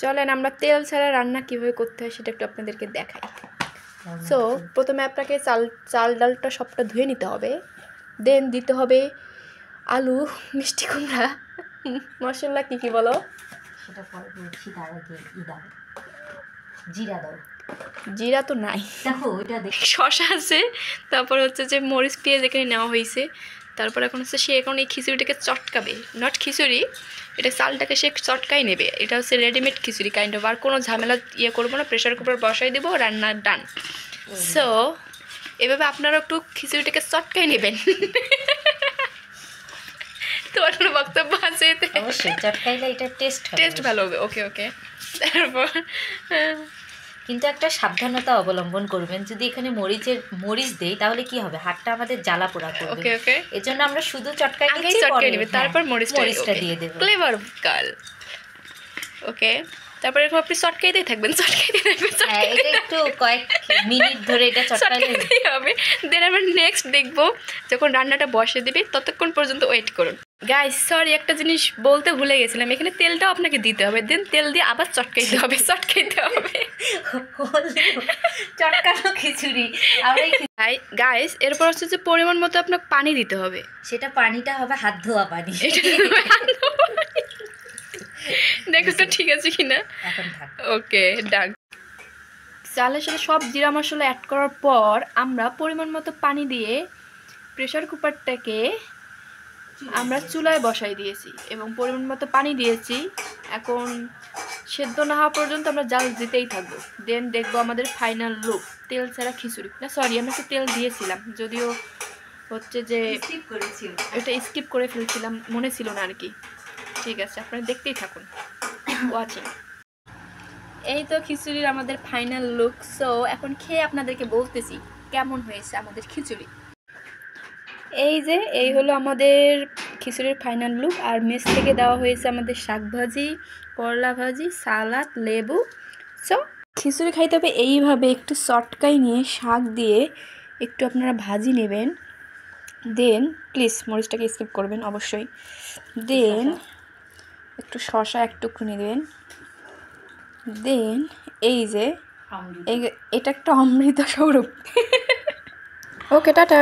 চলেন আমরা তেল ছাড়া রান্না কীভাবে করতে হয় সেটা একটু আপনাদেরকে দেখাই। সো প্রথমে আপনাকে চাল ডালটা সবটা ধুয়ে নিতে হবে, দেন দিতে হবে আলু, মিষ্টি কুমড়া, মশলা কী কী বলো সেটা পরে বলছি, তার আগে দাও জিরা দাও। জিরা তো নাই, দেখো ওইটা শশা আছে, তারপর হচ্ছে যে মরিচ পেঁয়াজ এখানে নেওয়া হয়েছে। তারপর এখন হচ্ছে সে এখন এই খিচুড়িটাকে চটকাবে, নট খিচুড়ি, এটা চালটাকে সে চটকাই নেবে। এটা হচ্ছে রেডিমেড খিচুড়ি কাইন্ড অফ, আর কোনো ঝামেলা করবো না, প্রেশার কুকার বসাই দেবো, রান্না ডান। সো এভাবে আপনারা একটু খিচুড়িটাকে চটকাই নেবেন। তোমার কোনো বক্তব্য আছে? অবশ্যই চটকাইলে এটা টেস্ট ভালো হবে। ওকে ওকে। তারপর কিন্তু একটা সাবধানতা অবলম্বন করবেন, যদি এখানে মরিচ দেই তাহলে কি হবে, হাতটা আমাদের জ্বালা পোড়া করবে। ওকে ওকে, এজন্য আমরা শুধু চটকাই নেবে, তারপর মরিচটা দিয়ে দেব। Flavour girl. ওকে, তারপরে এরকম আপনি চটকাইতেই থাকবেন। হ্যাঁ, এটা একটু কয়েক মিনিট ধরে এটা চটকাইতেই হবে। দেন আমরা নেক্সট দেখবো যখন রান্নাটা বসে দিবি, ততক্ষণ পর্যন্ত ওয়েট করুন। গাইস সরি, একটা জিনিস বলতে ভুলে গেছিলাম, এখানে তেলটাও আপনাকে দিতে হবে, দেন তেল দিয়ে আবার চটকাইতে হবে। চটকানো খিচুড়ি। গাইস এরপর হচ্ছে যে পরিমাণ মতো আপনাকে পানি দিতে হবে। সেটা পানিটা হবে হাত ধোয়া পানি। দেখো তো ঠিক আছে কিনা। ওকে ডান। চালের সাথে সব জিরা মশলা অ্যাড করার পর আমরা পরিমাণ মতো পানি দিয়ে প্রেশার কুকারটাকে আমরা চুলায় বসাই দিয়েছি এবং পরিমাণ মতো পানি দিয়েছি। এখন সেদ্ধ না হওয়া পর্যন্ত আমরা জাল দিতেই থাকবো। দেন দেখবো আমাদের ফাইনাল লুক, তেল ছাড়া খিচুড়ি। না সরি, আমরা একটু তেল দিয়েছিলাম, যদিও হচ্ছে যে এটা স্কিপ করে ফেলছিলাম, মনে ছিল না আর কি। ঠিক আছে, আপনারা দেখতেই থাকুন, ওয়াচিং। এই তো খিচুড়ির আমাদের ফাইনাল লুক। সো এখন খেয়ে আপনাদেরকে বলতেছি কেমন হয়েছে আমাদের খিচুড়ি। এই হলো আমাদের খিচুড়ির ফাইনাল লুক। আর মেস থেকে দেওয়া হয়েছে আমাদের শাক ভাজি, করলা ভাজি, সালাদ, লেবু। সো খিচুড়ি খাইতে হবে এইভাবে, একটু চটকাই নিয়ে শাক দিয়ে একটু আপনারা ভাজি নেবেন। দেন প্লিজ মরিচটাকে স্কিপ করবেন অবশ্যই। দেন একটু শসা একটু নেবেন। দেন এটা একটা অমৃত স্বরূপ। ওকে টাটা।